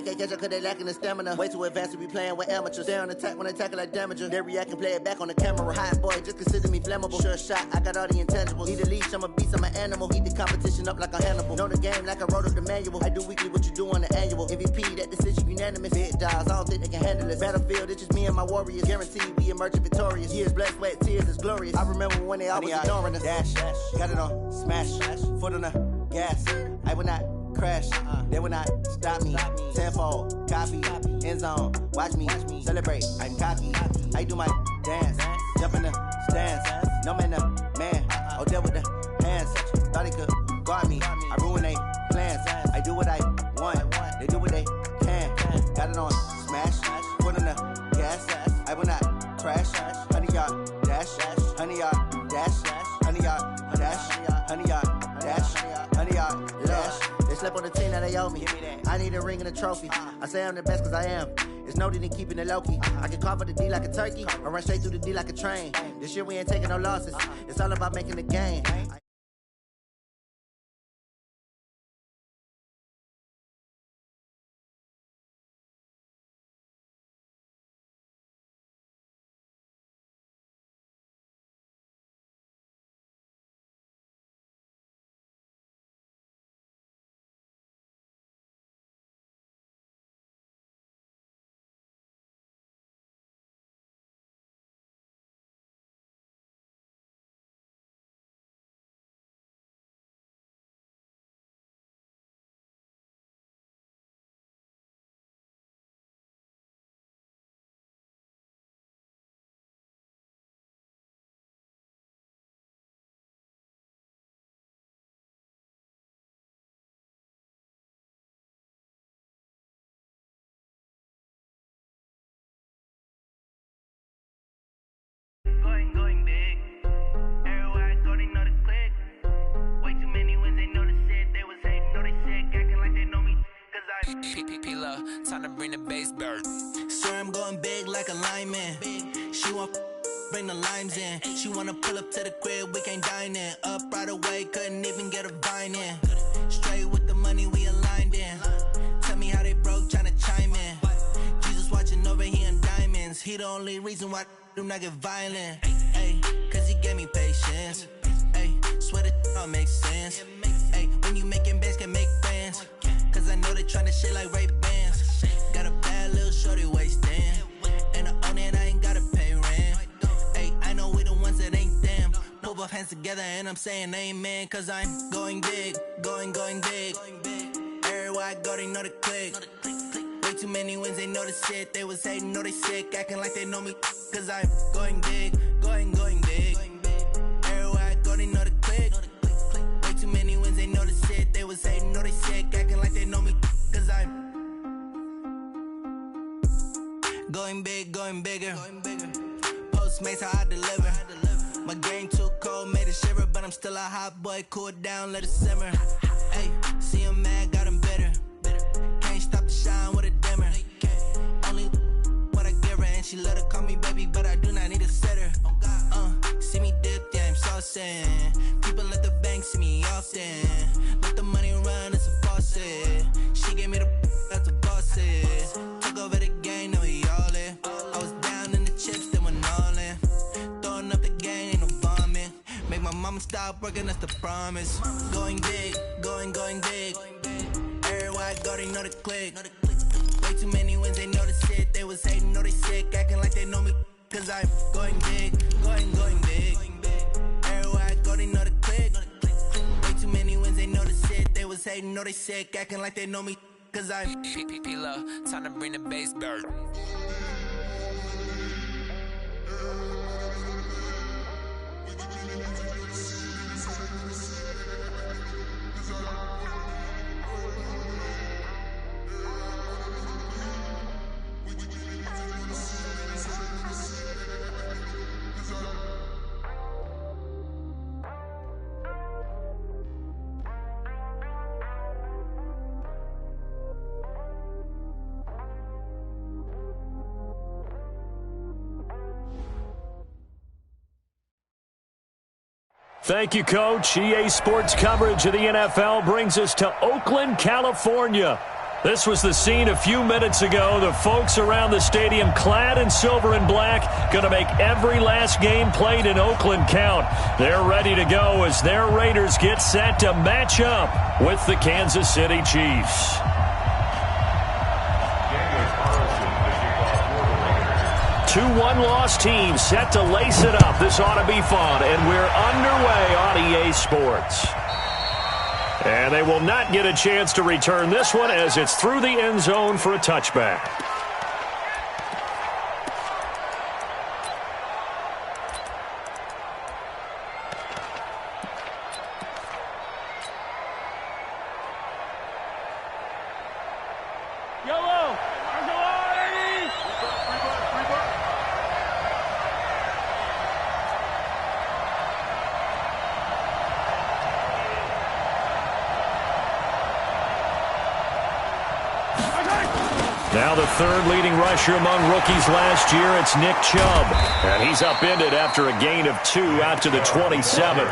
can't catch up cause they lacking the stamina. Way too advanced to be playing with amateurs. Stay on attack when they tackle like damager. They react and play it back on the camera. Hot boy, just consider me flammable. Sure shot, I got all the intangibles. Need a leash, I'm a beast, I'm an animal. Eat the competition up like a Hannibal. Know the game like I wrote up the manual. I do weekly what you do on the annual. MVP, that decision unanimous. Big dogs, I don't think they can handle it. Battlefield, it's just me and my warriors. Guaranteed we emerge victorious. Years, blood, sweat, tears, is glorious. I remember when they always ignoring us. Dash, got it on, smash, foot on the gas. I will not crash, they will not stop me. Tenfold, copy, end zone, watch me celebrate. I'm cocky, I do my dance, jump in the stands. No man, the man, oh there with the hands. Thought he could guard me, I ruin they plans. I do what I want, they do what they can. Got it on, smash, foot on the gas. I will not crash, 100-yard dash, 100-yard dash, 100-yard dash, 100-yard dash, 100-yard dash. They slept on the team that they owe me. I need a ring and a trophy. I say I'm the best cause I am. It's noted in keeping it low-key. I can carve up the D like a turkey or run straight through the D like a train. This year we ain't taking no losses. It's all about making the game. Going big. Everywhere I go, they know the click. Way too many wins, they know the shit. They was hating, know they sick, acting like they know me. Cause I P-P-P-Love, time to bring the bass bird. Swear I'm going big like a lineman. She want bring the limes in. She wanna pull up to the crib, we can't dine in. Up right away, couldn't even get a vine in. Straight with the money, we aligned in. Tell me how they broke, tryna chime in. Jesus watching over here in diamonds. He the only reason why do not get violent. Ay, cause he gave me patience. Ay, swear that all makes sense. Ay, when you making bands, can make friends. Cause I know they tryna shit like Ray-Bans. Got a bad little shorty wasting. And I own it, I ain't gotta pay rent. Ay, I know we the ones that ain't them. Move our hands together and I'm saying amen. Cause I'm going big, going big. Everywhere I go, they know the click. Way too many wins, they know the shit. They was hating, know they sick, acting like they know me. Cause I'm going big, going big. Everywhere I go, they know the click. Way too many wins, they know the shit. They was hating, know they sick, acting like they know me. Cause I'm going big, going bigger. Postmates, how I deliver. My game too cold, made it shiver. But I'm still a hot boy, cool it down, let it simmer. Hey, see him mad, got him bitter. Can't stop the shine with a dimmer. Only what I give her, and she let her call me baby, but I do not need a sitter. See me dip, yeah, I'm saucing. People at the bank see me often. Let the money run, it's a faucet. She gave me the that's the bosses. Took over the game, now we all in. I was down in the chips, they went all in. Throwing up the game, ain't no bombing. Make my mama stop working, that's the promise. Going big, going big. Everywhere I go, they know the click. Way too many wins, they know the shit. They was hating, know they sick, acting like they know me. Cause I'm going big, going big. Everywhere I go, they know the click. Way too many wins, they know the shit. They was hating, know they sick, acting like they know me. Cause I'm P-P-P-Love, time to bring the bass bird. Thank you, Coach. EA Sports coverage of the NFL brings us to Oakland, California, This was the scene a few minutes ago. The folks around the stadium clad in silver and black going to make every last game played in Oakland count. They're ready to go as their Raiders get set to match up with the Kansas City Chiefs. Two one-loss teams set to lace it up. This ought to be fun, and we're underway on EA Sports. And they will not get a chance to return this one as it's through the end zone for a touchback. Now the third leading rusher among rookies last year, it's Nick Chubb. And he's upended after a gain of 2 out to the 27.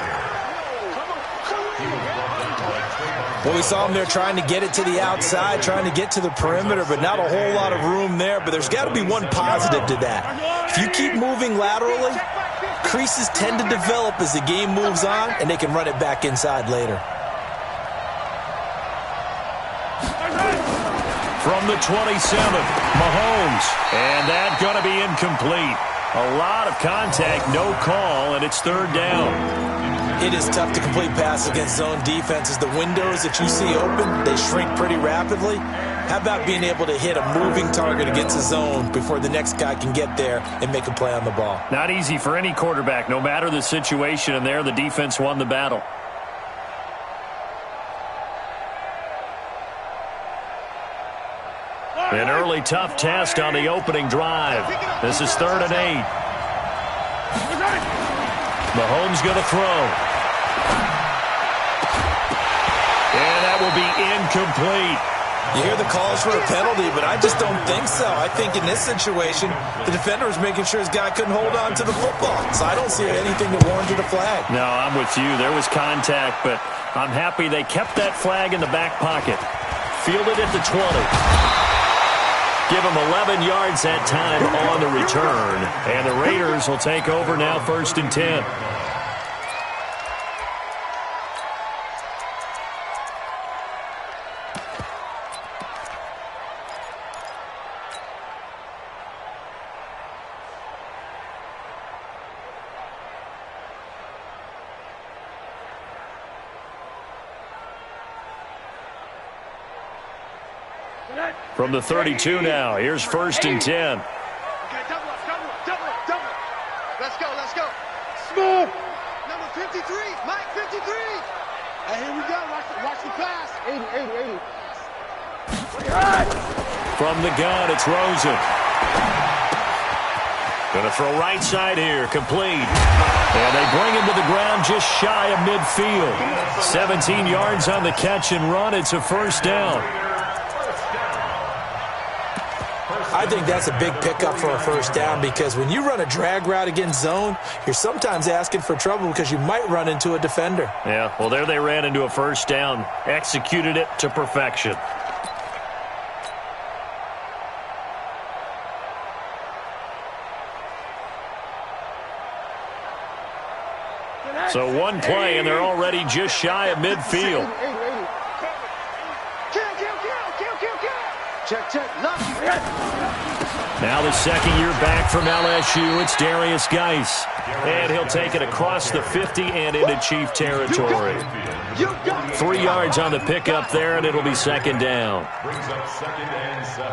Well, we saw him there trying to get it to the outside, trying to get to the perimeter, but not a whole lot of room there. But there's got to be one positive to that. If you keep moving laterally, creases tend to develop as the game moves on, and they can run it back inside later. From the 27th, Mahomes. And that's going to be incomplete. A lot of contact, no call, and it's third down. It is tough to complete passes against zone defenses. The windows that you see open, they shrink pretty rapidly. How about being able to hit a moving target against a zone before the next guy can get there and make a play on the ball? Not easy for any quarterback, no matter the situation, and there the defense won the battle. An early tough test on the opening drive. This is 3rd and 8. Mahomes going to throw. And that will be incomplete. You hear the calls for a penalty, but I just don't think so. I think in this situation, the defender was making sure his guy couldn't hold on to the football. So I don't see anything that warranted a flag. No, I'm with you. There was contact, but I'm happy they kept that flag in the back pocket. Fielded at the 20. Give them 11 yards that time on the return. And the Raiders will take over now 1st and 10. From the 32 now, here's 1st and 10. Okay, double up. Let's go. Smooth. Number 53, Mike 53. Hey, here we go. Watch the pass. 80. From the gun, it's Rosen. Going to throw right side here, complete. And they bring him to the ground just shy of midfield. 17 yards on the catch and run. It's a 1st down. I think that's a big pickup for a 1st down because when you run a drag route against zone, you're sometimes asking for trouble because you might run into a defender. Yeah, well, there they ran into a 1st down. Executed it to perfection. So one play, and they're already just shy of midfield. Check. Now the second year back from LSU, it's Darius Geis. And he'll take it across the 50 and into Chief territory. 3 yards on the pickup there, and it'll be 2nd down. Brings up 2nd and 7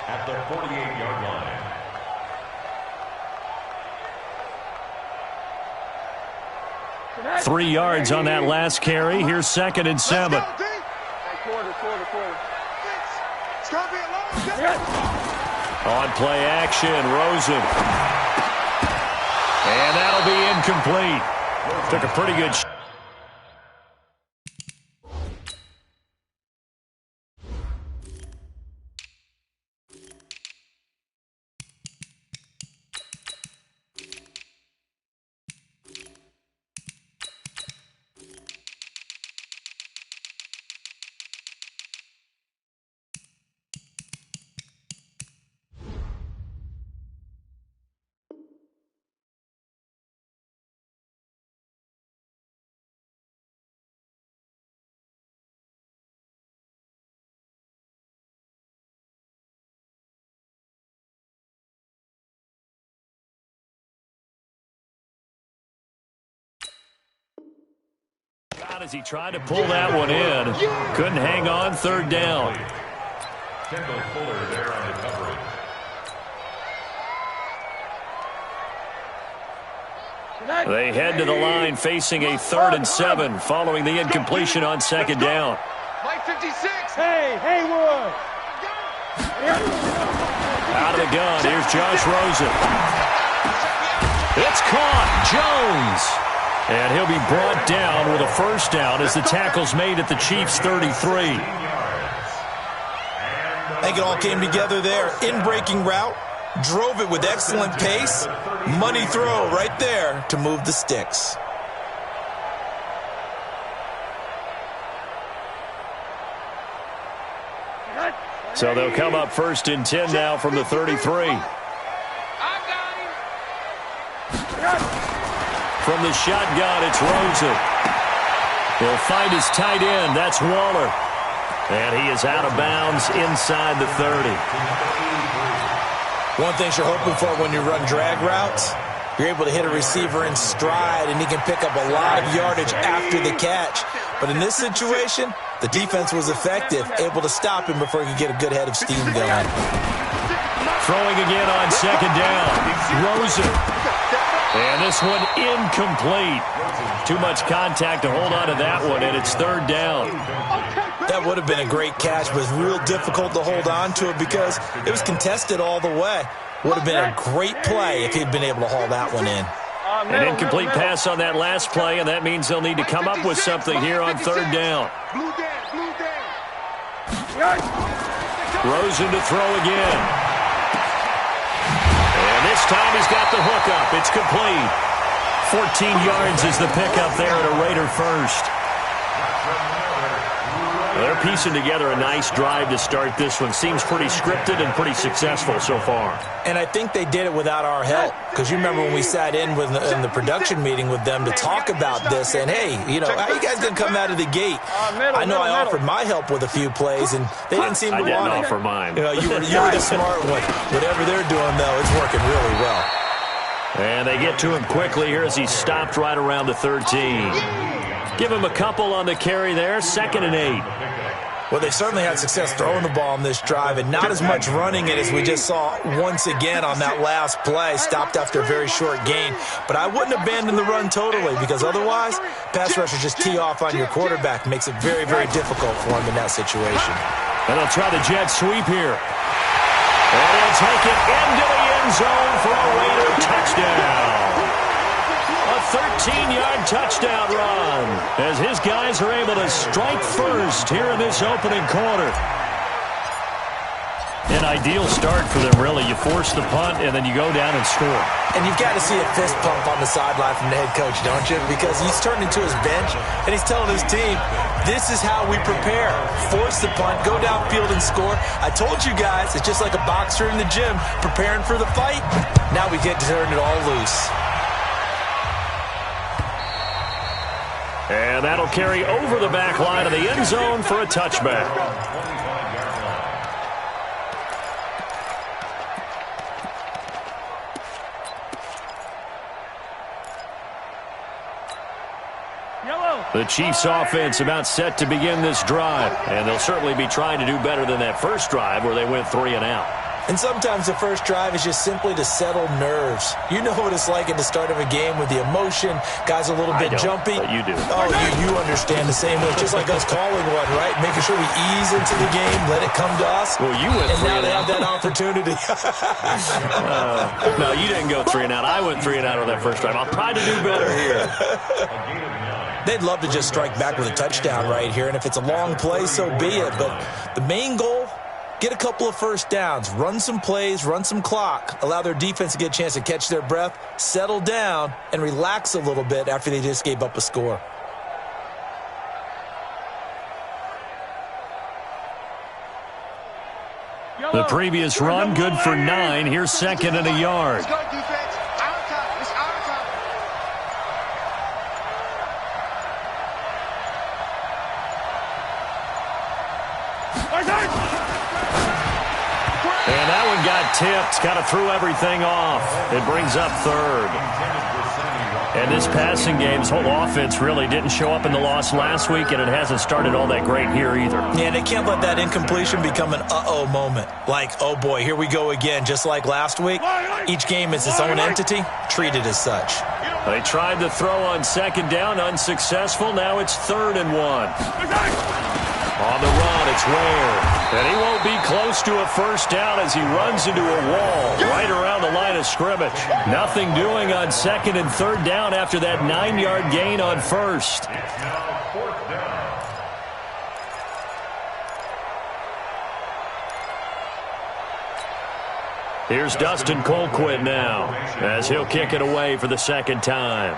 at the 48-yard line. 3 yards on that last carry. Here's 2nd and 7. Quarter. On play action, Rosen. And that'll be incomplete. Took a pretty good shot. down as he tried to pull that one in. Couldn't hang on, third down. Kendall Fuller there on the coverage. They head to the line facing a 3rd and 7 following the incompletion on second down. Mike 56. Hey, Haywood. Out of the gun, here's Josh Rosen. It's caught, Jones. And he'll be brought down with a first down as the tackle's made at the Chiefs' 33. I think it all came together there. In-breaking route, drove it with excellent pace. Money throw right there to move the sticks. So they'll come up 1st and 10 now from the 33. From the shotgun, it's Rosen. He'll find his tight end. That's Waller. And he is out of bounds inside the 30. One thing you're hoping for when you run drag routes, you're able to hit a receiver in stride, and he can pick up a lot of yardage after the catch. But in this situation, the defense was effective, able to stop him before he could get a good head of steam going. Throwing again on second down. Rosen. And this one incomplete. Too much contact to hold on to that one, and it's 3rd down. That would have been a great catch, but it's real difficult to hold on to it because it was contested all the way. Would have been a great play if he'd been able to haul that one in. An incomplete pass on that last play, and that means they'll need to come up with something here on 3rd down. Rosen to throw again. And this time he's got the hook up. It's complete. 14 yards is the pickup there at a Raider first. They're piecing together a nice drive to start this one. Seems pretty scripted and pretty successful so far. And I think they did it without our help. Because you remember when we sat in the production meeting with them to talk about this, and hey, you know, how you guys going to come out of the gate? I know I offered my help with a few plays, and they didn't seem to want it. I didn't offer mine. You know, you were the smart one. Whatever they're doing, though, it's working really well. And they get to him quickly here as he's stopped right around the 13. Give him a couple on the carry there, 2nd and 8. Well, they certainly had success throwing the ball on this drive and not as much running it as we just saw once again on that last play. Stopped after a very short gain. But I wouldn't abandon the run totally because otherwise, pass rushers just tee off on your quarterback. Makes it very, very difficult for him in that situation. And they'll try the jet sweep here. And they'll take it into the end zone for a Raider touchdown. A 13-yard touchdown run as his guys are able to strike first here in this opening quarter. An ideal start for them, really. You force the punt, and then you go down and score. And you've got to see a fist pump on the sideline from the head coach, don't you? Because he's turned into his bench, and he's telling his team, this is how we prepare. Force the punt, go downfield and score. I told you guys, it's just like a boxer in the gym preparing for the fight. Now we get to turn it all loose. And that'll carry over the back line of the end zone for a touchback. The Chiefs offense about set to begin this drive, and they'll certainly be trying to do better than that first drive where they went 3 and out. And sometimes the first drive is just simply to settle nerves. You know what it's like at the start of a game with the emotion, guys a little bit jumpy. But you do. Oh, you understand the same way. Just like us calling one, right? Making sure we ease into the game, let it come to us. Well, you went 3 and out. And now they have that opportunity. No, you didn't go 3 and out. I went 3 and out on that first drive. I'll try to do better here. They'd love to just strike back with a touchdown right here, and if it's a long play, so be it. But the main goal, get a couple of first downs, run some plays, run some clock, allow their defense to get a chance to catch their breath, settle down, and relax a little bit after they just gave up a score. The previous run, good for 9. Here's 2nd and a yard. And that one got tipped, kind of threw everything off. It brings up 3rd. And this passing game's whole offense really didn't show up in the loss last week, and it hasn't started all that great here either. Yeah, they can't let that incompletion become an uh-oh moment. Like, oh boy, here we go again. Just like last week, each game is its own entity, treated as such. They tried to throw on second down, unsuccessful. Now it's 3rd and 1. On the run, it's Ware. And he won't be close to a first down as he runs into a wall right around the line of scrimmage. Nothing doing on 2nd and 3rd down after that 9-yard gain on 1st. Here's Dustin Colquitt now as he'll kick it away for the 2nd time.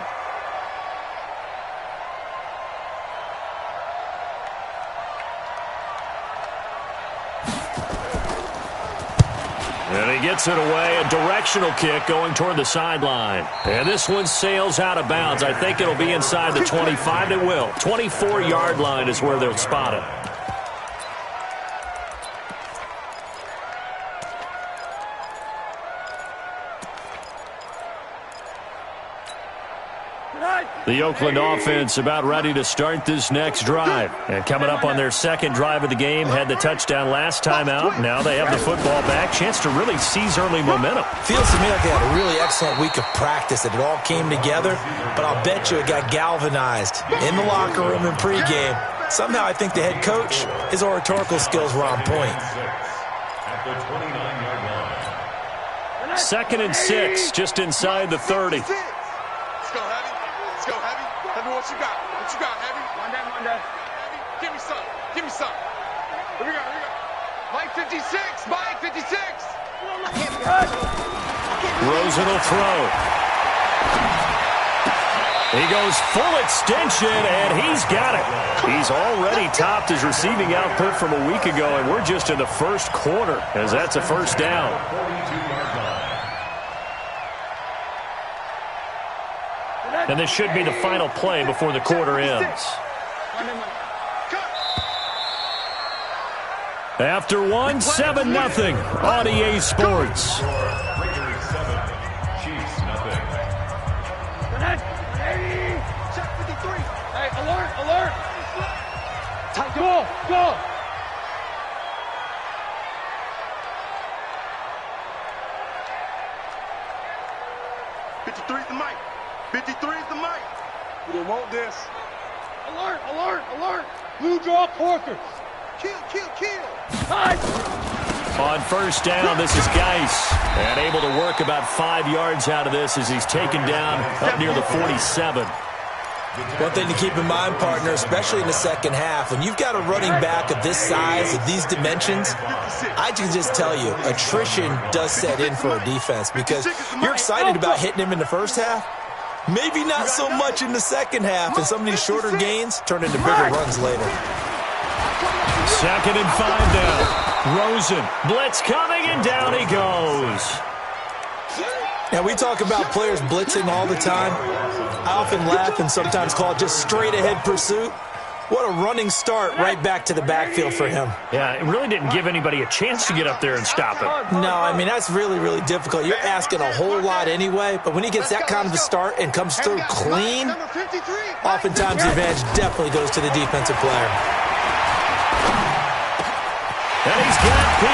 And he gets it away, a directional kick going toward the sideline. And this one sails out of bounds. I think it'll be inside the 25. It will. 24-yard line is where they'll spot it. The Oakland offense about ready to start this next drive. And coming up on their 2nd drive of the game, had the touchdown last time out. Now they have the football back. Chance to really seize early momentum. Feels to me like they had a really excellent week of practice, that it all came together. But I'll bet you it got galvanized in the locker room in pregame. Somehow I think the head coach, his oratorical skills were on point. 2nd and 6, just inside the 30. Let's go, Heavy. Tell me what you got. What you got, Heavy? One down. Heavy, give me some. Give me some. Here we go. Mike 56. Mike 56. Rosen will throw. He goes full extension, and he's got it. He's already topped his receiving output from a week ago, and we're just in the 1st quarter, as that's a 1st down. And this should be the final play before the quarter ends. After one, 7-0 on EA Sports. Raiders 7, Chiefs nothing. Check 53. Hey, alert. Tight, go. 53's the mic. 53's the mic. We don't want this. Alert. Blue draw quarters. Kill. On 1st down, this is Geis. And able to work about 5 yards out of this as he's taken down up near the 47. One thing to keep in mind, partner, especially in the 2nd half, when you've got a running back of this size, of these dimensions, I can just tell you, attrition does set in for a defense because you're excited about hitting him in the 1st half. Maybe not so much in the 2nd half, and some of these shorter gains turn into bigger runs later. 2nd and 5 down. Rosen, blitz coming, and down he goes. Now, we talk about players blitzing all the time. I often laugh and sometimes call it just straight-ahead pursuit. What a running start right back to the backfield for him. Yeah, it really didn't give anybody a chance to get up there and stop him. No, I mean, that's really, really difficult. You're asking a whole lot anyway, but when he gets that kind of a start and comes through clean, oftentimes the advantage definitely goes to the defensive player. And he's got P.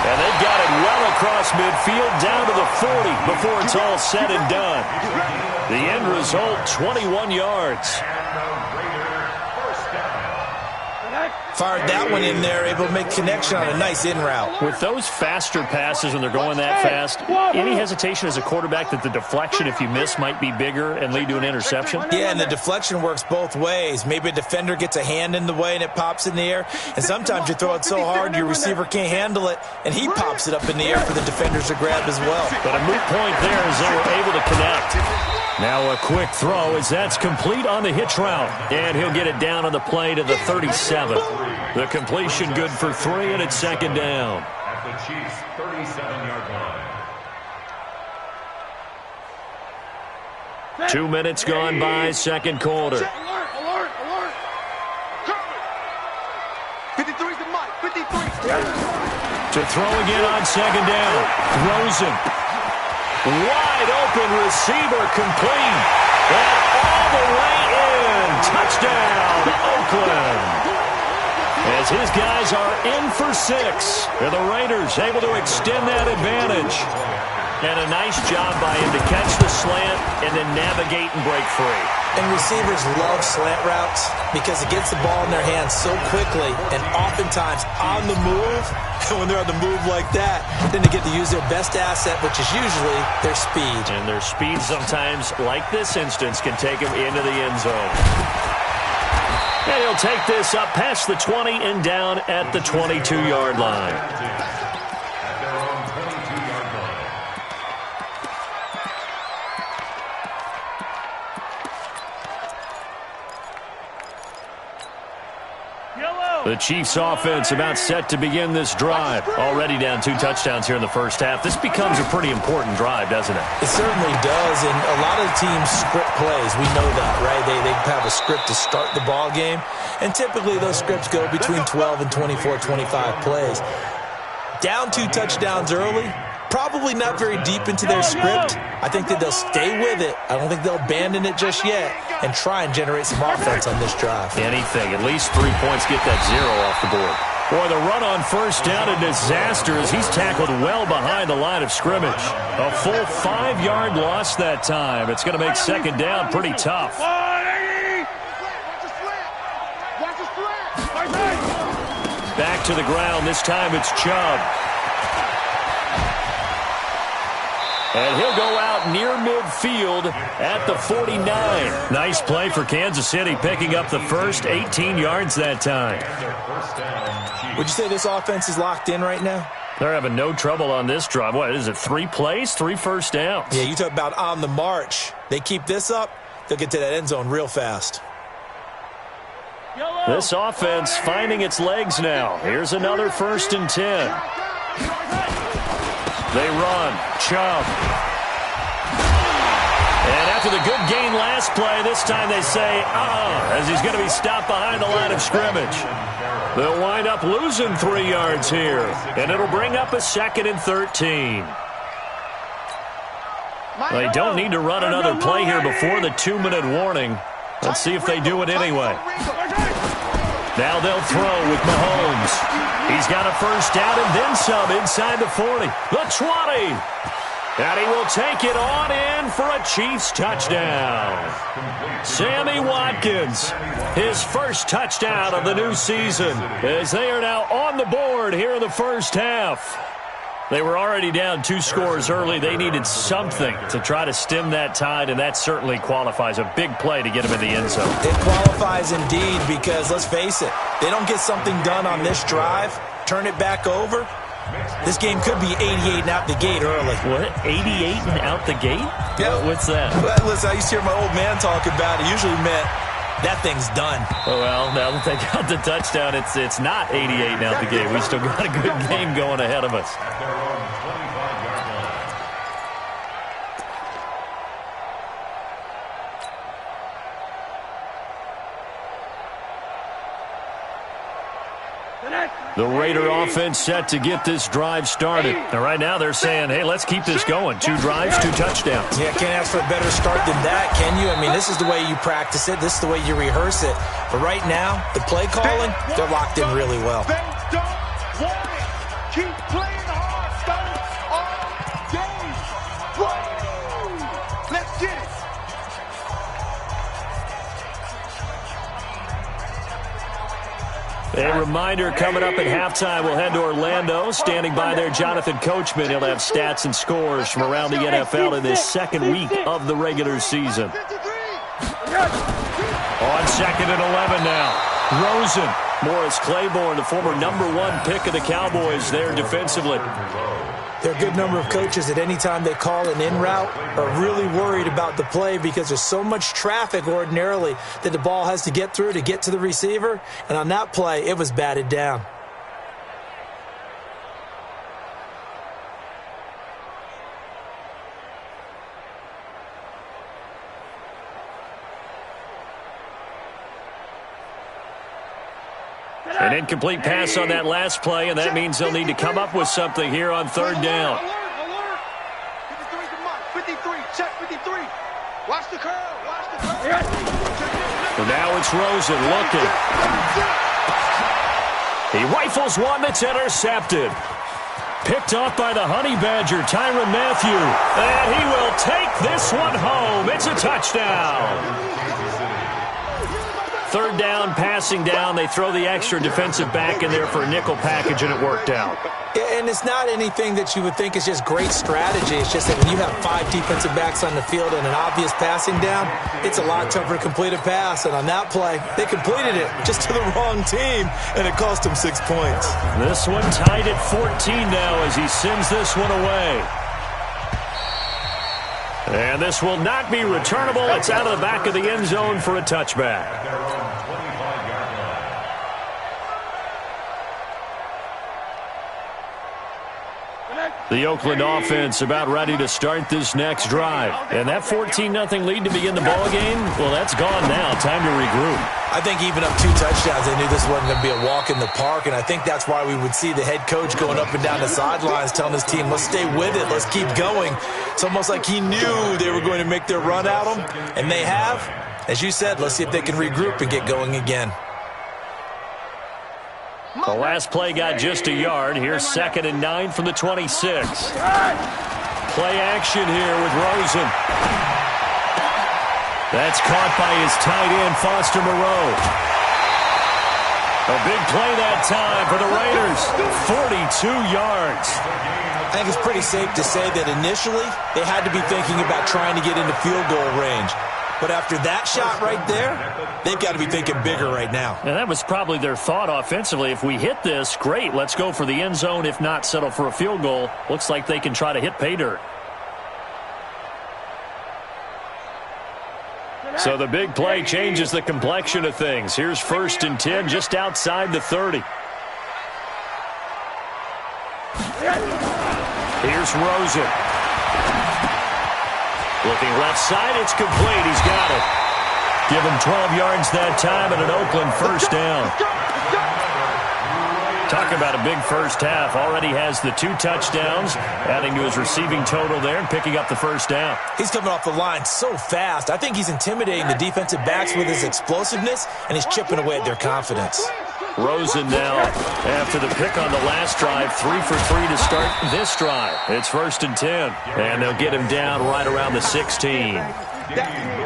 And they've got it well across midfield down to the 40 before it's all said and done. The end result, 21 yards. Fired that one in there, able to make connection on a nice in route. With those faster passes when they're going that fast, any hesitation as a quarterback that the deflection, if you miss, might be bigger and lead to an interception? Yeah, and the deflection works both ways. Maybe a defender gets a hand in the way and it pops in the air, and sometimes you throw it so hard your receiver can't handle it, and he pops it up in the air for the defenders to grab as well. But a moot point there as they were able to connect. Now a quick throw as that's complete on the hitch route. And he'll get it down on the play to the 37. The completion good for 3, and it's 2nd down. At the Chiefs' 37-yard line. 2 minutes gone by, 2nd quarter. Alert. 53's the mic. 53. To throw again on 2nd down. Rosen. Wide open receiver complete. And all the way in. Touchdown, Oakland. As his guys are in for 6. And the Raiders able to extend that advantage. And a nice job by him to catch the slant and then navigate and break free. And receivers love slant routes because it gets the ball in their hands so quickly and oftentimes on the move. And when they're on the move like that, then they get to use their best asset, which is usually their speed. And their speed sometimes, like this instance, can take them into the end zone. And he'll take this up past the 20 and down at the 22-yard line. The Chiefs offense about set to begin this drive. Already down 2 touchdowns here in the first half. This becomes a pretty important drive, doesn't it? It certainly does, and a lot of the teams script plays. We know that, right? They have a script to start the ball game, and typically those scripts go between 12 and 24, 25 plays. Down 2 touchdowns early, probably not very deep into their script. I think that they'll stay with it. I don't think they'll abandon it just yet and try and generate some offense on this drive. Anything. At least 3 points, get that 0 off the board. Boy, the run on first down, a disaster as he's tackled well behind the line of scrimmage. A full 5-yard loss that time. It's going to make second down pretty tough. Back to the ground. This time it's Chubb. And he'll go out near midfield at the 49. Nice play for Kansas City, picking up the first 18 yards that time. Would you say this offense is locked in right now? They're having no trouble on this drive. What is it, 3 plays, 3 first downs? Yeah, you talk about on the march. They keep this up, they'll get to that end zone real fast. This offense finding its legs now. Here's another 1st and 10. They run. Chubb. And after the good gain last play, this time they say, as he's going to be stopped behind the line of scrimmage. They'll wind up losing 3 yards here. And it'll bring up a 2nd and 13. They don't need to run another play here before the 2-minute warning. Let's see if they do it anyway. Now they'll throw with Mahomes. He's got a first down and then some inside the 40. The 20. And he will take it on in for a Chiefs touchdown. Sammy Watkins, his first touchdown of the new season, as they are now on the board here in the first half. They were already down 2 scores early. They needed something to try to stem that tide, and that certainly qualifies. A big play to get them in the end zone. It qualifies indeed because, let's face it, they don't get something done on this drive, turn it back over, this game could be 88 and out the gate early. What? 88 and out the gate? Yeah. What's that? Well, listen, I used to hear my old man talk about it. Usually meant that thing's done. Well, now that they got the touchdown, it's not 88 and out the gate. We still got a good game going ahead of us. The Raider offense set to get this drive started. And right now they're saying, hey, let's keep this going. 2 drives, 2 touchdowns. Yeah, can't ask for a better start than that, can you? I mean, this is the way you practice it. This is the way you rehearse it. But right now, the play calling, they're locked in really well. They don't want it. Keep playing hard, fellas, all day. Woo! Let's get it. A reminder coming up at halftime, we'll head to Orlando. Standing by there, Jonathan Coachman. He'll have stats and scores from around the NFL in this second week of the regular season. On 2nd and 11 now. Rosen. Morris Claiborne, the former #1 pick of the Cowboys there defensively. There are a good number of coaches that any time they call an in route are really worried about the play because there's so much traffic ordinarily that the ball has to get through to get to the receiver. And on that play, it was batted down. An incomplete pass on that last play, and that means they'll need to come up with something here on 3rd down. 53. Check 53. Watch the curl. Watch the curl. So now it's Rosen looking. He rifles one that's intercepted. Picked off by the Honey Badger, Tyrann Mathieu. And he will take this one home. It's a touchdown. Third down, passing down. They throw the extra defensive back in there for a nickel package, and it worked out. And it's not anything that you would think is just great strategy. It's just that when you have 5 defensive backs on the field and an obvious passing down, it's a lot tougher to complete a pass. And on that play, they completed it just to the wrong team, and it cost them 6 points. This one tied at 14 now as he sends this one away. And this will not be returnable. It's out of the back of the end zone for a touchback. The Oakland offense about ready to start this next drive. And that 14-0 lead to begin the ball game, well, that's gone now. Time to regroup. I think even up 2 touchdowns, they knew this wasn't going to be a walk in the park, and I think that's why we would see the head coach going up and down the sidelines telling his team, let's stay with it, let's keep going. It's almost like he knew they were going to make their run at him, and they have. As you said, let's see if they can regroup and get going again. The last play got just a yard. Here's 2nd and 9 from the 26. Play action here with Rosen. That's caught by his tight end, Foster Moreau. A big play that time for the Raiders. 42 yards. I think it's pretty safe to say that initially they had to be thinking about trying to get into field goal range. But after that shot right there, they've got to be thinking bigger right now. And that was probably their thought offensively. If we hit this, great, let's go for the end zone. If not, settle for a field goal. Looks like they can try to hit pay dirt. So the big play changes the complexion of things. Here's 1st and 10 just outside the 30. Here's Rosen. Looking left side, it's complete. He's got it. Give him 12 yards that time and an Oakland first down. Talking about a big first half. Already has the 2 touchdowns, adding to his receiving total there and picking up the first down. He's coming off the line so fast. I think he's intimidating the defensive backs with his explosiveness, and he's chipping away at their confidence. Rosen now, after the pick on the last drive, 3 for 3 to start this drive. It's 1st and 10, and they'll get him down right around the 16.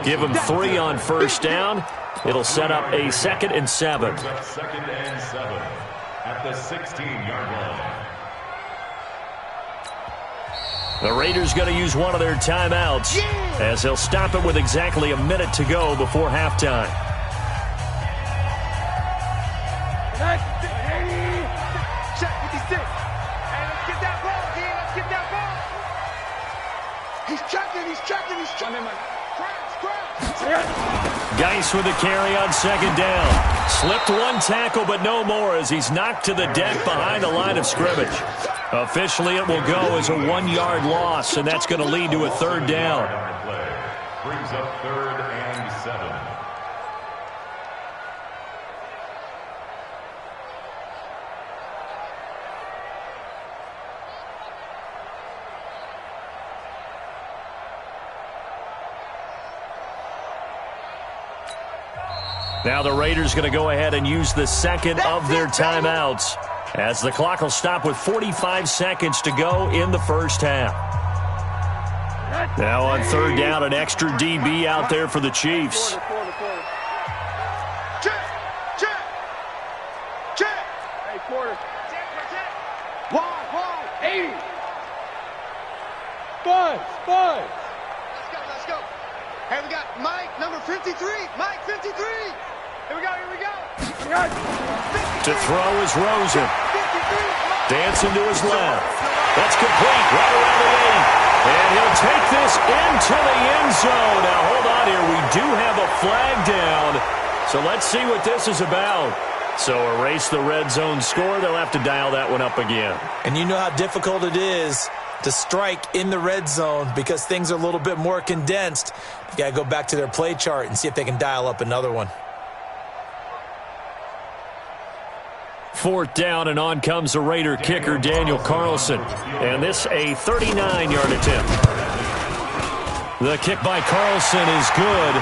Give him 3 on first down. It'll set up a 2nd and 7. 2nd and 7 at the 16-yard line. The Raiders going to use one of their timeouts as they'll stop it with exactly a minute to go before halftime. Check 56. Hey, let's get that ball, D. Let's get that ball. He's checking. Geis with the carry on 2nd down. Slipped 1 tackle, but no more as he's knocked to the deck behind the line of scrimmage. Officially, it will go as a 1-yard loss, and that's going to lead to a 3rd down. Brings up 3rd and 7. Now the Raiders going to go ahead and use the 2nd of their timeouts as the clock will stop with 45 seconds to go in the first half. Now on 3rd down, an extra DB out there for the Chiefs. Check. Hey, quarter. Wide. 80. Buzz. Let's go. Hey, we got Mike, number 53. Mike, 53. Here we go. To throw is Rosen. Dancing to his left. That's complete right around the 8. And he'll take this into the end zone. Now, hold on here. We do have a flag down. So let's see what this is about. So erase the red zone score. They'll have to dial that one up again. And you know how difficult it is to strike in the red zone because things are a little bit more condensed. You got to go back to their play chart and see if they can dial up another one. 4th down, and on comes the Raider kicker, Daniel Carlson. And this a 39-yard attempt. The kick by Carlson is good.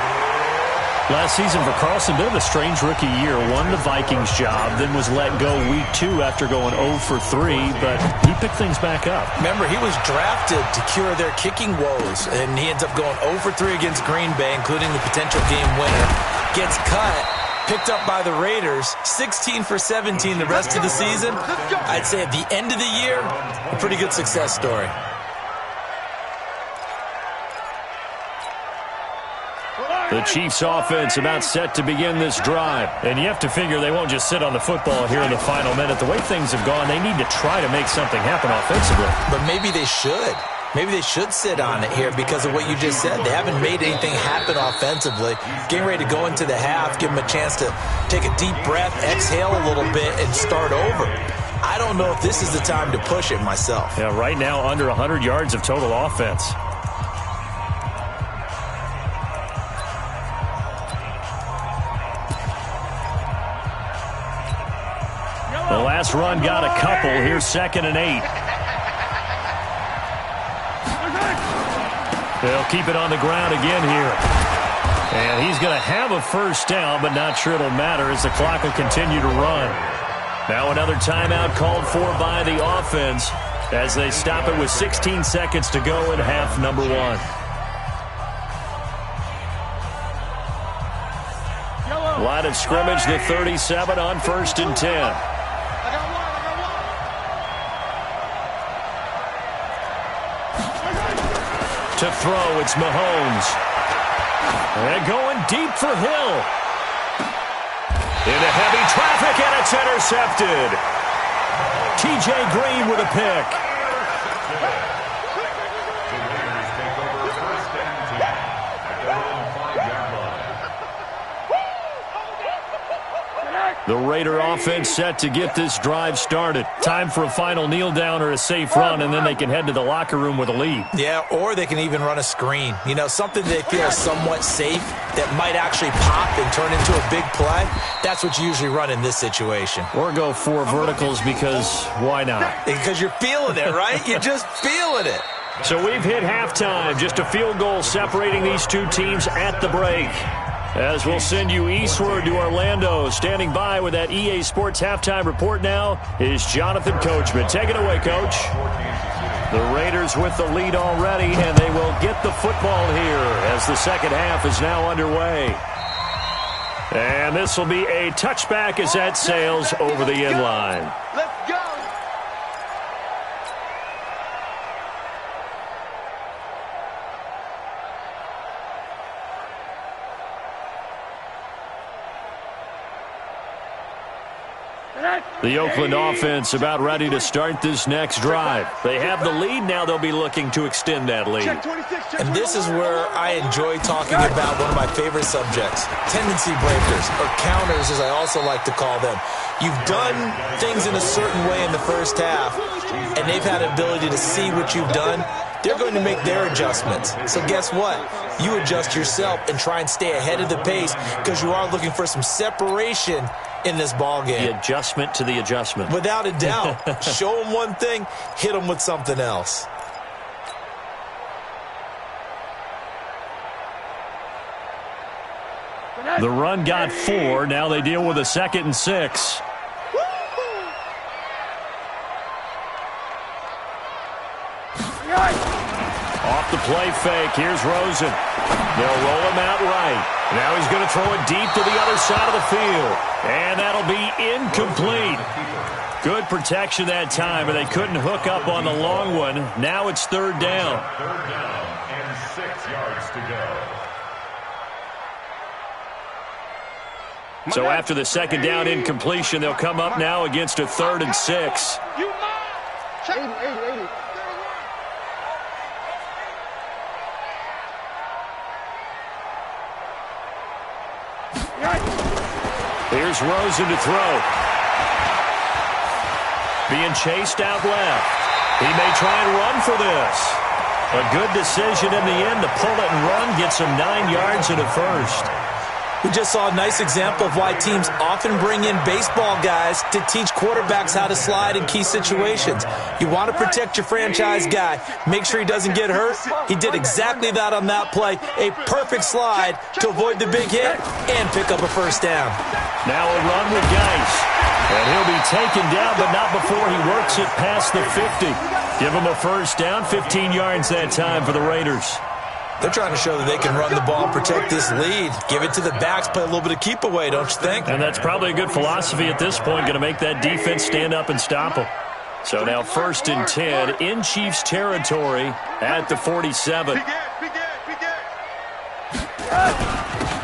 Last season for Carlson, bit of a strange rookie year. Won the Vikings job, then was let go week 2 after going 0 for 3, but he picked things back up. Remember, he was drafted to cure their kicking woes, and he ends up going 0 for 3 against Green Bay, including the potential game winner. Gets cut, picked up by the Raiders, 16 for 17 the rest of the season. I'd say at the end of the year, a pretty good success story. The Chiefs offense about set to begin this drive. And you have to figure they won't just sit on the football here in the final minute. The way things have gone, they need to try to make something happen offensively. But maybe they should. Maybe they should sit on it here because of what you just said. They haven't made anything happen offensively. Getting ready to go into the half, give them a chance to take a deep breath, exhale a little bit, and start over. I don't know if this is the time to push it myself. Yeah, right now under 100 yards of total offense. The last run got a couple. Here's 2nd and 8. They'll keep it on the ground again here. And he's going to have a first down, but not sure it'll matter as the clock will continue to run. Now another timeout called for by the offense as they stop it with 16 seconds to go in half number 1. Line of scrimmage, the 37 on 1st and 10. To throw, it's Mahomes. And going deep for Hill. Into heavy traffic, and it's intercepted. T.J. Green with a pick. The Raider offense set to get this drive started. Time for a final kneel down or a safe run, and then they can head to the locker room with a lead. Yeah, or they can even run a screen. You know, something they feel somewhat safe that might actually pop and turn into a big play. That's what you usually run in this situation. Or go 4 verticals because why not? Because you're feeling it, right? You're just feeling it. So we've hit halftime. Just a field goal separating these two teams at the break. As we'll send you eastward to Orlando. Standing by with that EA Sports halftime report now is Jonathan Coachman. Take it away, Coach. The Raiders with the lead already, and they will get the football here as the second half is now underway. And this will be a touchback as that sails over the end line. Let's go. The Oakland offense about ready to start this next drive. They have the lead now. They'll be looking to extend that lead. And this is where I enjoy talking about one of my favorite subjects, tendency breakers, or counters as I also like to call them. You've done things in a certain way in the first half, and they've had an ability to see what you've done. They're going to make their adjustments. So guess what? You adjust yourself and try and stay ahead of the pace because you are looking for some separation in this ball game. The adjustment to the adjustment. Without a doubt. Show them one thing, hit them with something else. The run got 4. Now they deal with a 2nd and 6. Off the play fake. Here's Rosen. They'll roll him out right. Now he's going to throw it deep to the other side of the field. And that'll be incomplete. Good protection that time, but they couldn't hook up on the long one. Now it's 3rd down. 3rd down and 6 yards to go. So after the 2nd down incompletion, they'll come up now against a 3rd and 6. 80. Here's Rosen to throw. Being chased out left. He may try and run for this. A good decision in the end to pull it and run. Gets him 9 yards and a first. We just saw a nice example of why teams often bring in baseball guys to teach quarterbacks how to slide in key situations. You want to protect your franchise guy. Make sure he doesn't get hurt. He did exactly that on that play. A perfect slide to avoid the big hit and pick up a first down. Now a run with Geis. And he'll be taken down, but not before he works it past the 50. Give him a first down, 15 yards that time for the Raiders. They're trying to show that they can run the ball and protect this lead. Give it to the backs, play a little bit of keep away, don't you think? And that's probably a good philosophy at this point, going to make that defense stand up and stop them. So now 1st and 10 in Chiefs territory at the 47.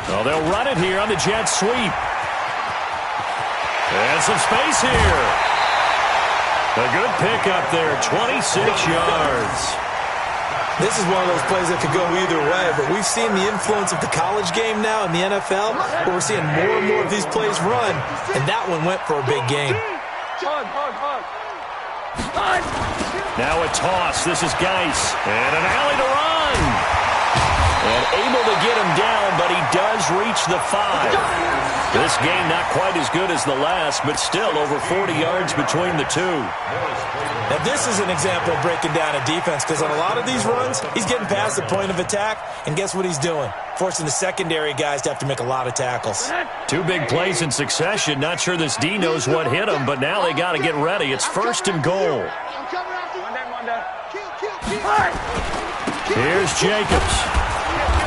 Well, they'll run it here on the jet sweep. And some space here. A good pickup there, 26 yards. This is one of those plays that could go either way, but we've seen the influence of the college game now in the NFL, where we're seeing more and more of these plays run, and that one went for a big gain. Now a toss. This is Geis. And an alley to run. And able to get him down, but he does reach the 5. This game not quite as good as the last, but still over 40 yards between the two. Now this is an example of breaking down a defense, because on a lot of these runs, he's getting past the point of attack, and guess what he's doing? Forcing the secondary guys to have to make a lot of tackles. 2 big plays in succession. Not sure this D knows what hit him, but now they got to get ready. It's 1st and goal. Here's Jacobs.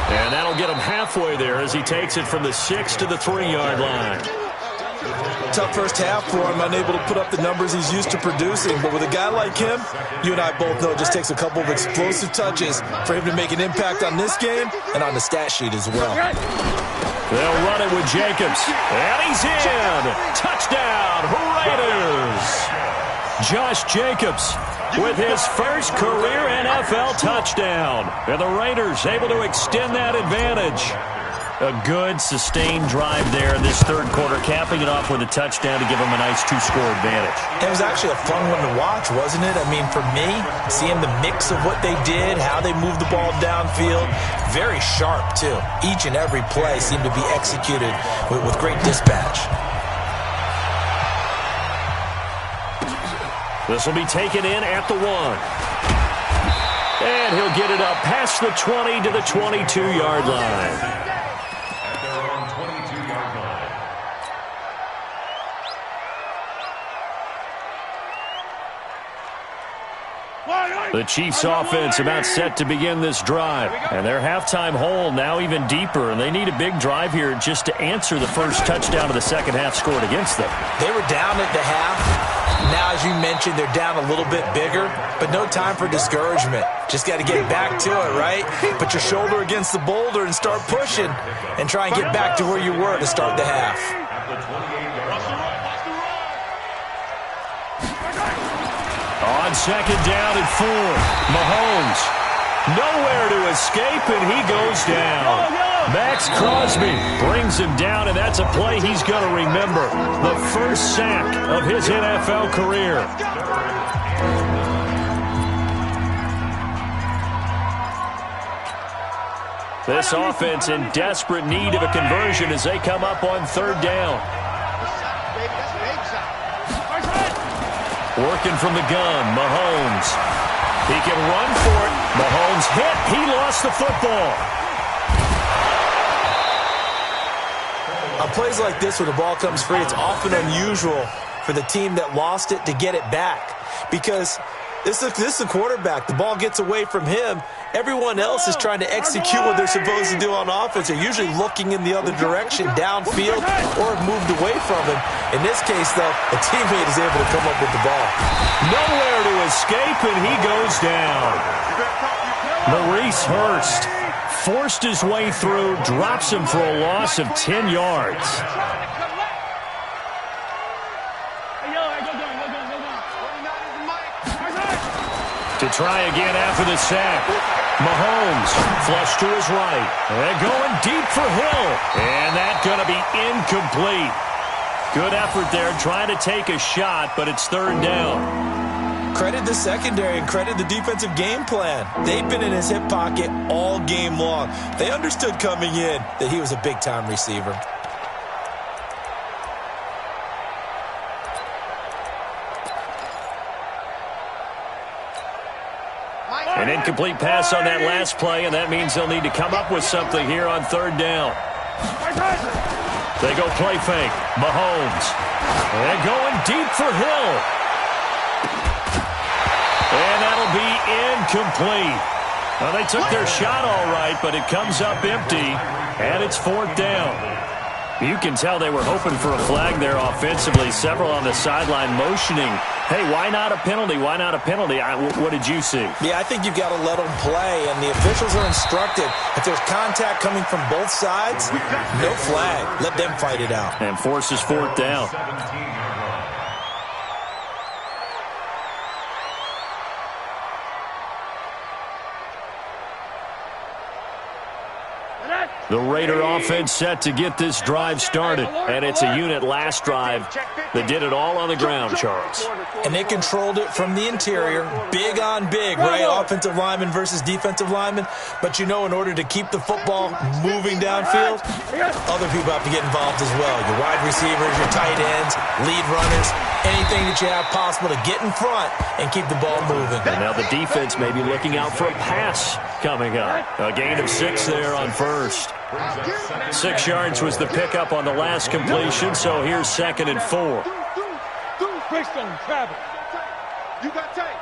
And that'll get him halfway there as he takes it from the 6 to the 3-yard line. Tough first half for him, unable to put up the numbers he's used to producing. But with a guy like him, you and I both know it just takes a couple of explosive touches for him to make an impact on this game and on the stat sheet as well. They'll run it with Jacobs. And he's in. Touchdown, Raiders. Josh Jacobs with his first career NFL touchdown. And the Raiders able to extend that advantage. A good, sustained drive there in this third quarter, capping it off with a touchdown to give them a nice 2-score advantage. It was actually a fun one to watch, wasn't it? I mean, for me, seeing the mix of what they did, how they moved the ball downfield, very sharp, too. Each and every play seemed to be executed with great dispatch. This will be taken in at the 1. And he'll get it up past the 20 to the 22-yard line. The Chiefs offense about set to begin this drive. And their halftime hole now even deeper. And they need a big drive here just to answer the first touchdown of the second half scored against them. They were down at the half. Now, as you mentioned, they're down a little bit bigger, but no time for discouragement. Just got to get back to it, right? Put your shoulder against the boulder and start pushing and try and get back to where you were to start the half. On second down and 4, Mahomes nowhere to escape, and he goes down. Max Crosby brings him down, and that's a play he's going to remember. The first sack of his NFL career. This offense in desperate need of a conversion as they come up on 3rd down. Working from the gun, Mahomes. He can run for it. Mahomes hit. He lost the football. On plays like this where the ball comes free, it's often unusual for the team that lost it to get it back. Because this is the quarterback. The ball gets away from him. Everyone else is trying to execute what they're supposed to do on offense. They're usually looking in the other direction, downfield, or have moved away from him. In this case, though, a teammate is able to come up with the ball. Nowhere to escape, and he goes down. Maurice Hurst forced his way through, drops him for a loss of 10 yards. To try again after the sack. Mahomes flush to his right. And going deep for Hill. And that's going to be incomplete. Good effort there trying to take a shot, but it's 3rd down. Credit the secondary and credit the defensive game plan. They've been in his hip pocket all game long. They understood coming in that he was a big-time receiver. An incomplete pass on that last play, and that means they'll need to come up with something here on third down. They go play fake. Mahomes. And going deep for Hill. And that'll be incomplete. Well, they took their shot all right, but it comes up empty, and it's fourth down. You can tell they were hoping for a flag there offensively. Several on the sideline motioning, hey, why not a penalty? Why not a penalty? What did you see? Yeah, I think you've got to let them play, and the officials are instructed. If there's contact coming from both sides, no flag. Let them fight it out. And forces fourth down. The Raider offense set to get this drive started, and it's a unit last drive that did it all on the ground, Charles. And they controlled it from the interior, big on big, right? Offensive lineman versus defensive lineman. But, you know, in order to keep the football moving downfield, other people have to get involved as well. Your wide receivers, your tight ends, lead runners, anything that you have possible to get in front and keep the ball moving. And now the defense may be looking out for a pass coming up. A gain of 6 there on first. 6 yards was the pickup on the last completion, so here's 2nd and 4. Based on Travis. You got tight.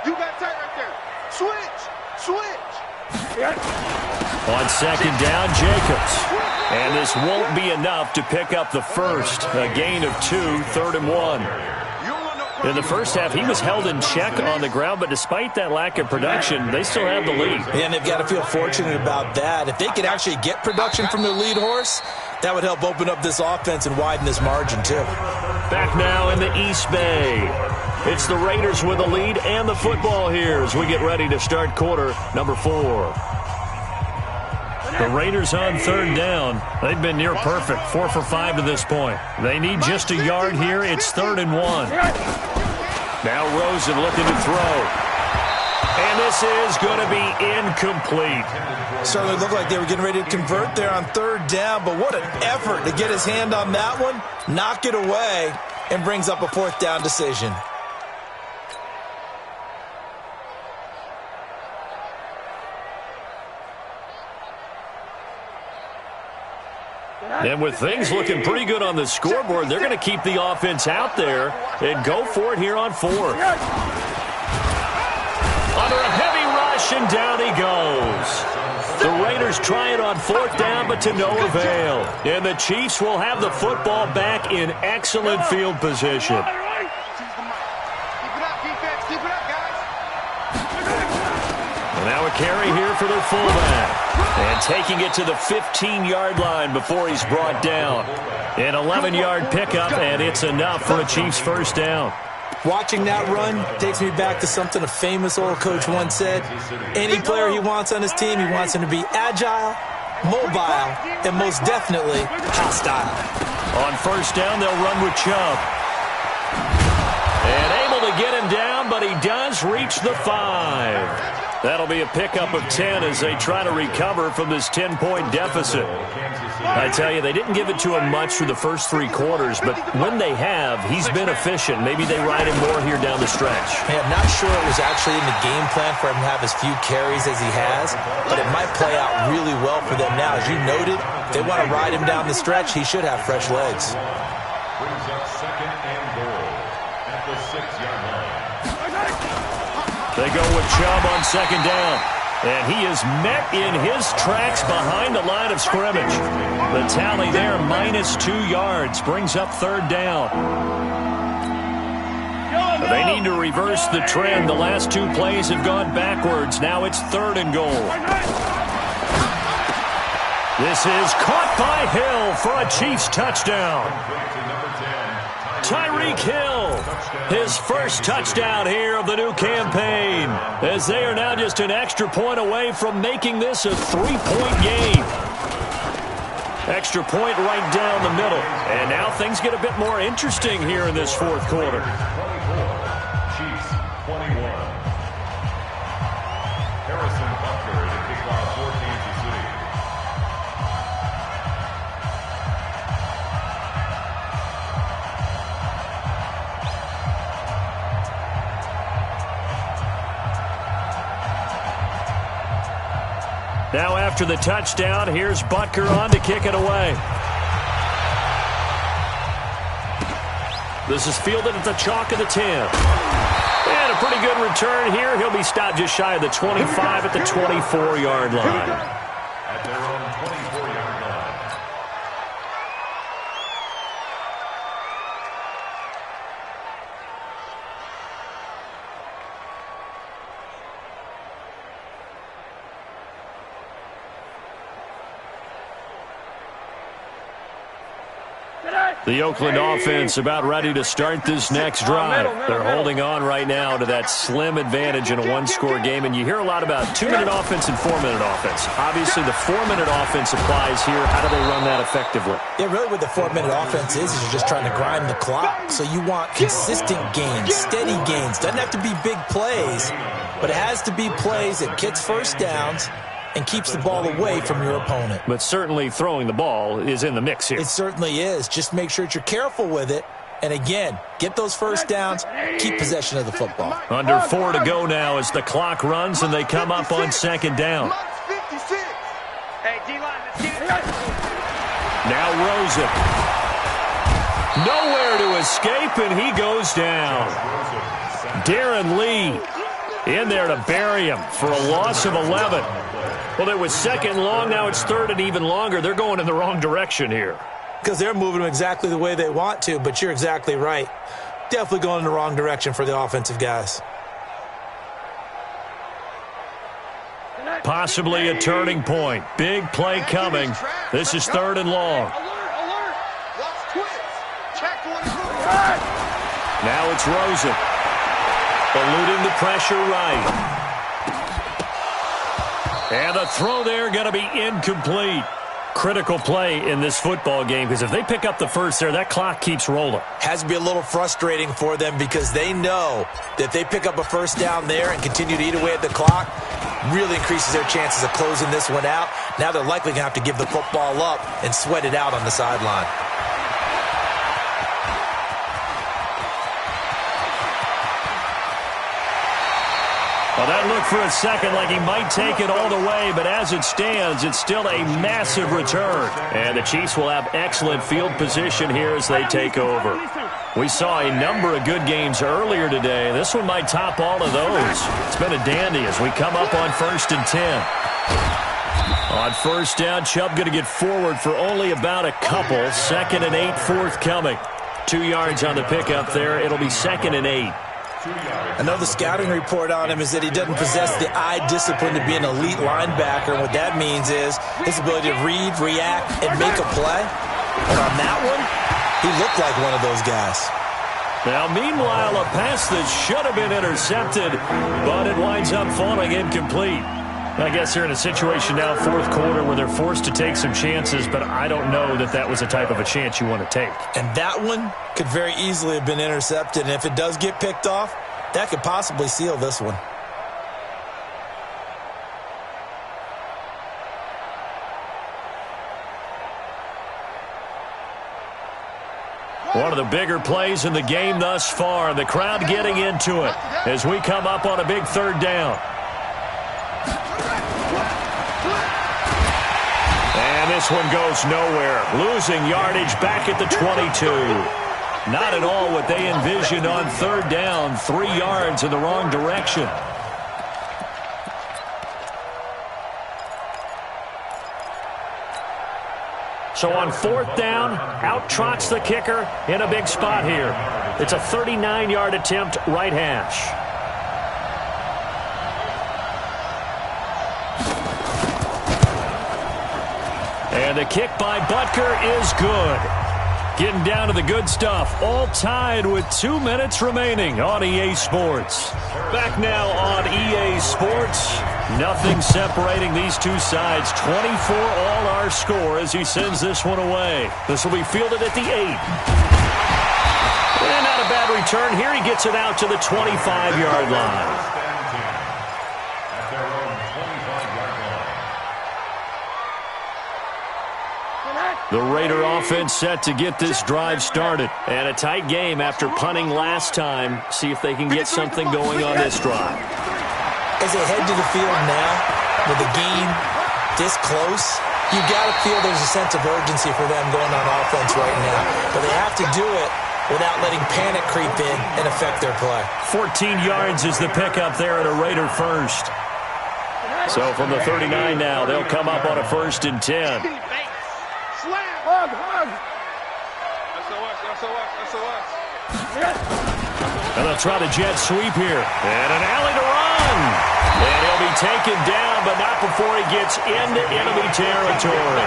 You got tight right there. Switch. On 2nd down, Jacobs. And this won't be enough to pick up the first. A gain of 2, 3rd and 1. In the first half, he was held in check on the ground, but despite that lack of production, they still have the lead. And they've got to feel fortunate about that. If they could actually get production from their lead horse, that would help open up this offense and widen this margin, too. Back now in the East Bay. It's the Raiders with the lead and the football here as we get ready to start quarter number 4. The Raiders on 3rd down. They've been near perfect, 4 for 5 to this point. They need just a yard here. It's 3rd and 1. Now Rosen looking to throw. And this is going to be incomplete. Certainly looked like they were getting ready to convert there on 3rd down, but what an effort to get his hand on that one, knock it away, and brings up a 4th down decision. And with things looking pretty good on the scoreboard, they're going to keep the offense out there and go for it here on 4th. Under a heavy rush, and down he goes. The Raiders try it on 4th down, but to no avail. And the Chiefs will have the football back in excellent field position. Keep it up, defense. Keep it up, guys. And now a carry here for their fullback. And taking it to the 15-yard line before he's brought down. An 11-yard pickup, and it's enough for a Chiefs first down. Watching that run takes me back to something a famous old coach once said. Any player he wants on his team, he wants him to be agile, mobile, and most definitely hostile. On 1st down, they'll run with Chubb. And able to get him down, but he does reach the 5. That'll be a pickup of 10 as they try to recover from this 10-point deficit. I tell you, they didn't give it to him much through the first 3 quarters, but when they have, he's been efficient. Maybe they ride him more here down the stretch. Hey, I'm not sure it was actually in the game plan for him to have as few carries as he has, but it might play out really well for them now. As you noted, if they want to ride him down the stretch, he should have fresh legs. Brings up 2nd and goal at the 6-yard line. They go with Chubb on 2nd down. And he is met in his tracks behind the line of scrimmage. The tally there, -2 yards, brings up 3rd down. They need to reverse the trend. The last 2 plays have gone backwards. Now it's 3rd and goal. This is caught by Hill for a Chiefs touchdown. Tyreek Hill, his first touchdown here of the new campaign, as they are now just an extra point away from making this a 3-point game. Extra point right down the middle. And now things get a bit more interesting here in this 4th quarter. Chiefs 20. Now after the touchdown, here's Butker on to kick it away. This is fielded at the chalk of the 10. And a pretty good return here. He'll be stopped just shy of the 25 at the 24-yard line. At their own 24-yard line. The Oakland offense about ready to start this next drive. They're holding on right now to that slim advantage in a one-score game, and you hear a lot about 2-minute offense and 4-minute offense. Obviously, the 4-minute offense applies here. How do they run that effectively? Yeah, really what the 4-minute offense is you're just trying to grind the clock. So you want consistent gains, steady gains. Doesn't have to be big plays, but it has to be plays that gets first downs and keeps the ball away from your opponent. But certainly throwing the ball is in the mix here. It certainly is. Just make sure that you're careful with it. And again, get those first downs, keep possession of the football. Under 4 to go now as the clock runs and they come up on second down. Now Rosen. Nowhere to escape, and he goes down. Darren Lee in there to bury him for a loss of 11. Well, it was second and long. Now it's third and even longer. They're going in the wrong direction here. Because they're moving them exactly the way they want to, but you're exactly right. Definitely going in the wrong direction for the offensive guys. Possibly a turning point. Big play coming. This is third and long. Now it's Rosen. Eluding the pressure right. And the throw there going to be incomplete. Critical play in this football game because if they pick up the first there, that clock keeps rolling. Has to be a little frustrating for them because they know that if they pick up a first down there and continue to eat away at the clock, really increases their chances of closing this one out. Now they're likely going to have to give the football up and sweat it out on the sideline. Well, that looked for a second like he might take it all the way, but as it stands, it's still a massive return. And the Chiefs will have excellent field position here as they take over. We saw a number of good games earlier today. This one might top all of those. It's been a dandy as we come up on 1st and 10. On first down, Chubb going to get forward for only about a couple. 2nd and 8 forthcoming. 2 yards on the pickup there. It'll be 2nd and 8. I know the scouting report on him is that he doesn't possess the eye discipline to be an elite linebacker. And what that means is his ability to read, react, and make a play. And on that one, he looked like one of those guys. Now, meanwhile, a pass that should have been intercepted, but it winds up falling incomplete. I guess they're in a situation now, fourth quarter, where they're forced to take some chances, but I don't know that that was the type of a chance you want to take. And that one could very easily have been intercepted, and if it does get picked off, that could possibly seal this one. One of the bigger plays in the game thus far, the crowd getting into it as we come up on a big third down. And this one goes nowhere. Losing yardage back at the 22. Not at all what they envisioned on third down. 3 yards in the wrong direction. So on fourth down, out trots the kicker in a big spot here. It's a 39-yard attempt, right hash. And the kick by Butker is good. Getting down to the good stuff. All tied with 2 minutes remaining on EA Sports. Back now on EA Sports. Nothing separating these two sides. 24 all our score as he sends this one away. This will be fielded at the 8. And not a bad return. Here he gets it out to the 25-yard line. The Raider offense set to get this drive started. And a tight game after punting last time. See if they can get something going on this drive. As they head to the field now with a game this close, you got to feel there's a sense of urgency for them going on offense right now. But they have to do it without letting panic creep in and affect their play. 14 yards is the pickup there at a Raider first. So from the 39 now, they'll come up on a 1st and 10. And they'll try the jet sweep here. And an alley to run. And he'll be taken down, but not before he gets into enemy territory.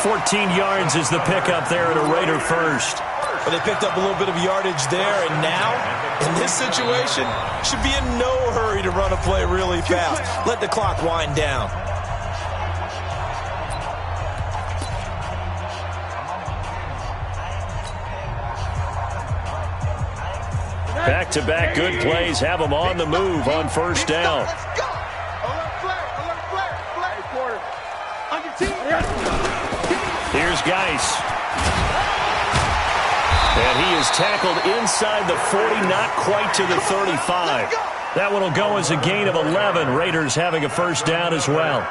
14 yards is the pickup there at a Raider first. Well, they picked up a little bit of yardage there, and now, in this situation, should be in no hurry to run a play really fast. Let the clock wind down. Back-to-back good plays have them on the move on 1st down. Here's Geis. And he is tackled inside the 40, not quite to the 35. That one will go as a gain of 11. Raiders having a 1st down as well.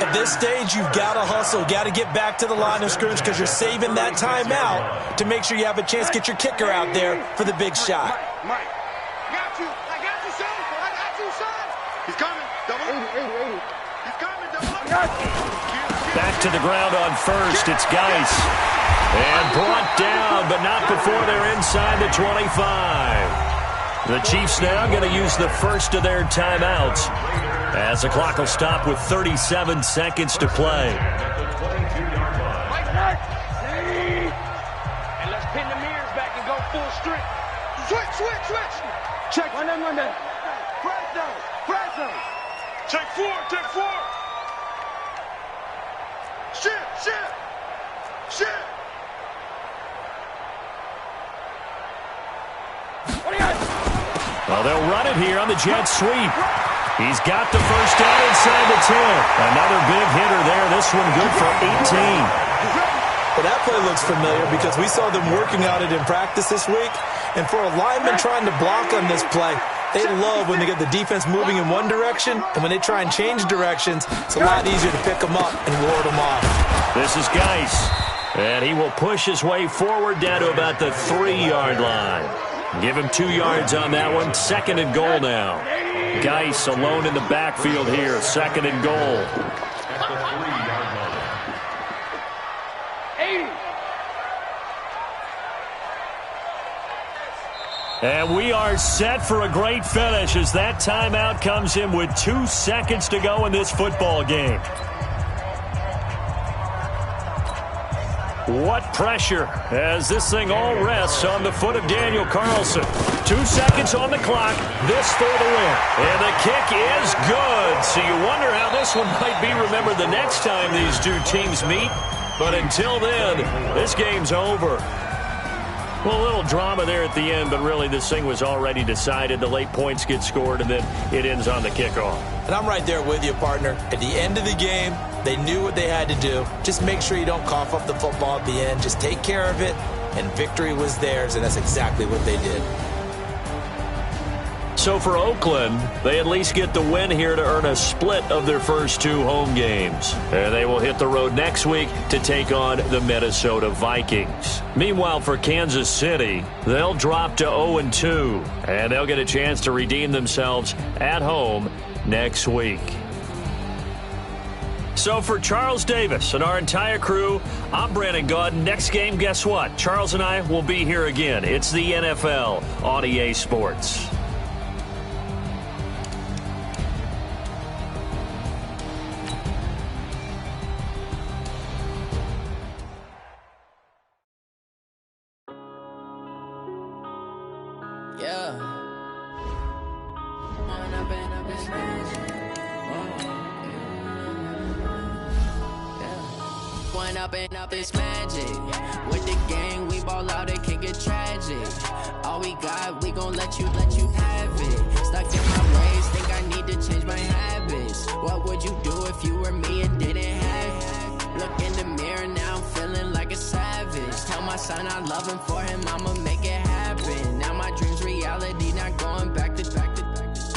At this stage, you've got to hustle, got to get back to the line of scrimmage because you're saving that timeout to make sure you have a chance to get your kicker out there for the big shot. Mike, I got you, son. I got you, son. He's coming. Double 80. He's coming. Double up. Back to the ground on 1st. It's Geis. And brought down, but not before they're inside the 25. The Chiefs now going to use the first of their timeouts as the clock will stop with 37 seconds to play. And let's pin the mirrors back and go full strength. Switch. Check. One down. Press down. Check 4. Shit. Well, they'll run it here on the jet sweep. He's got the 1st down inside the 10. Another big hitter there. This one good for 18. Well, that play looks familiar because we saw them working on it in practice this week. And for a lineman trying to block on this play, they love when they get the defense moving in one direction. And when they try and change directions, it's a lot easier to pick them up and ward them off. This is Geis. And he will push his way forward down to about the 3-yard line. Give him 2 yards on that one. 2nd and goal now. Geis alone in the backfield here. 2nd and goal. At the 3-yard line. And we are set for a great finish as that timeout comes in with 2 seconds to go in this football game. What pressure as this thing all rests on the foot of Daniel Carlson. 2 seconds on the clock. This for the win. And the kick is good. So you wonder how this one might be remembered the next time these two teams meet. But until then, this game's over. Well, a little drama there at the end, but really this thing was already decided. The late points get scored, and then it ends on the kickoff. And I'm right there with you, partner. At the end of the game, they knew what they had to do. Just make sure you don't cough up the football at the end. Just take care of it, and victory was theirs, and that's exactly what they did. So for Oakland, they at least get the win here to earn a split of their first 2 home games. And they will hit the road next week to take on the Minnesota Vikings. Meanwhile, for Kansas City, they'll drop to 0-2, and they'll get a chance to redeem themselves at home next week. So for Charles Davis and our entire crew, I'm Brandon Gaudin. Next game, guess what? Charles and I will be here again. It's the NFL on EA Sports. Up is magic. With the gang, we ball out, it can get tragic. All we got, we gon' let you have it. Stuck in my ways, think I need to change my habits. What would you do if you were me and didn't have it? Look in the mirror, now I'm feeling like a savage. Tell my son I love him, for him I'ma make it happen. Now my dream's reality, not going back to.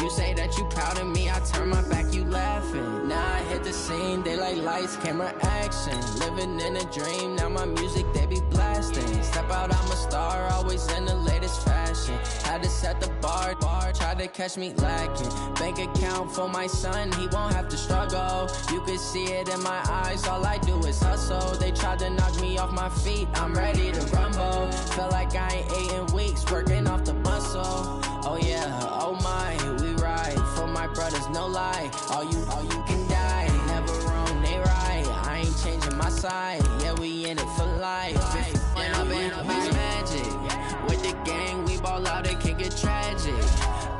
You say that you proud of me, I turn my back, you laughing. Now I hit the scene, they like lights, camera, action. Living in a dream, now my music they be blasting. Step out, I'm a star, always in the latest fashion. Had to set the bar, try to catch me lacking. Bank account for my son, he won't have to struggle. You can see it in my eyes, all I do is hustle. They tried to knock me off my feet, I'm ready to rumble. Feel like I ain't ate in weeks, working off the muscle. Oh yeah, oh my, we ride for my brothers, no lie. All you can die, never wrong, they right. I ain't changing my side, yeah, we in it for life. When I've been magic, with the gang, we ball out, it can get tragic.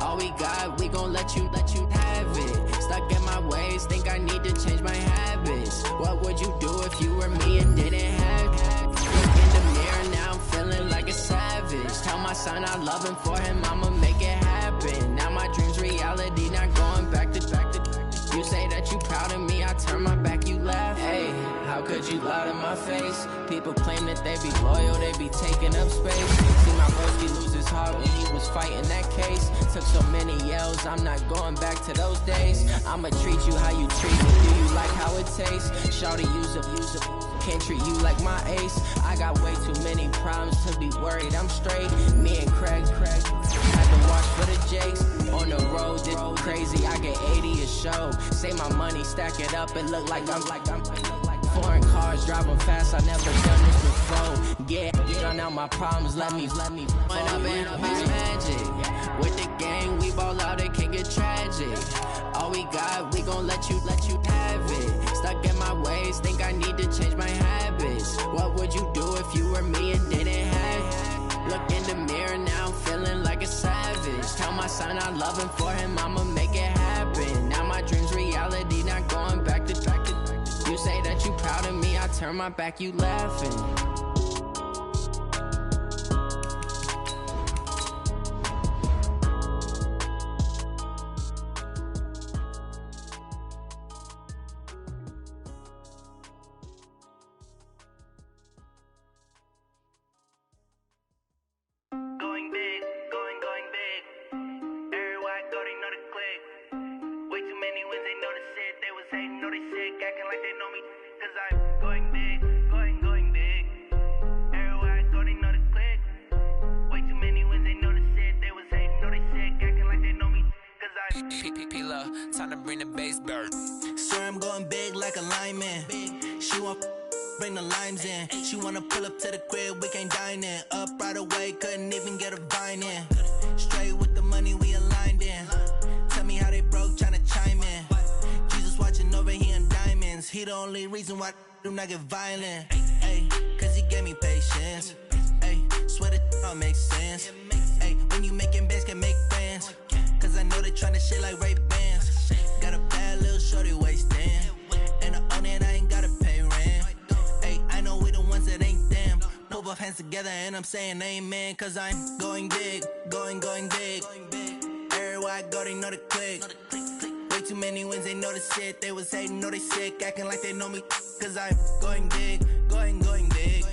All we got, we gon' let you have it. Stuck in my ways, think I need to change my habits. What would you do if you were me and didn't have it? Look in the mirror, now I'm feeling like a savage. Tell my son I love him, for him I'ma make it happen. Now my dream's reality, not going back to. You say that you proud of me, I turn my back, you laugh. Hey, how could you lie to my face? People claim that they be loyal, they be taking up space. See my broski lose his heart when he was fighting that case. Took so many yells, I'm not going back to those days. I'ma treat you how you treat me, do you like how it tastes? Shawty, use up, can't treat you like my ace. I got way too many problems to be worried, I'm straight. Me and Craig had to watch for the Jakes. On the road, this crazy, I get 80 a show. Say my money, stack it up, it look like I'm foreign cars, driving fast, I never done this before. Yeah, drown out my problems, let me When I've been magic, with the gang, we ball out, it can get tragic. All we got, we gon' let you have it. Stuck in my ways, think I need to change my habits. What would you do if you were me and didn't have it? Look in the mirror, now I'm feeling like a savage. Tell my son I love him, for him I'ma make it happen. Now my dream's reality, not going back to. You say that you proud of me, I turn my back, you laughing. Going big, going big. Everywhere I go, they know the click. Way too many wins, they know the shit. They was hating, know they sick, acting like they know me. Cause I'm going big, going big. Everywhere I go, they know the click. Way too many wins, they know the shit. They was hating, know they sick, acting like they know me. Cause I'm P-P-P-Love, time to bring the bass bird. Swear I'm going big like a lineman. She want bring the limes in. She wanna pull up to the crib, we can't dine in. Up right away, couldn't even get a vine in. Straight with the money we aligned in. Tell me how they broke, tryna chime in. Jesus watching over here in diamonds. He the only reason why I do not get violent. Ay, cause he gave me patience. Ay, swear that all makes sense. Ay, when you making bands, can make friends. Cause I know they tryna shit like Ray Bans. Got a bad little shorty wasting. And I own it, I ain't gotta pay rent. Ay, I know we the ones that ain't them. Pull both hands together and I'm saying amen. Cause I'm going big, going big. Everywhere I go, they know the click. Way too many wins, they know the shit. They was hating, know they sick, acting like they know me. Cause I'm going big, going big.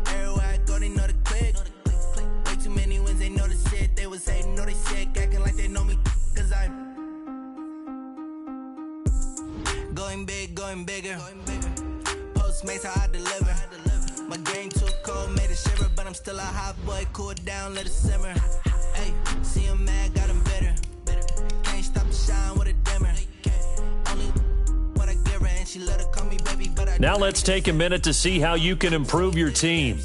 Everywhere I go, they know the click. Way too many wins, they know the shit. They was hating, know they sick, acting like they know me. Cause I'm going big, going bigger. Postmates, how I deliver. My game too cold, made it shiver, but I'm still a hot boy. Cool it down, let it simmer. Hey, see him mad, got him bitter. Can't stop the shine with a dimmer. Only what I give her, and she let her call me baby, but I Now let's take a minute to see how you can improve your team.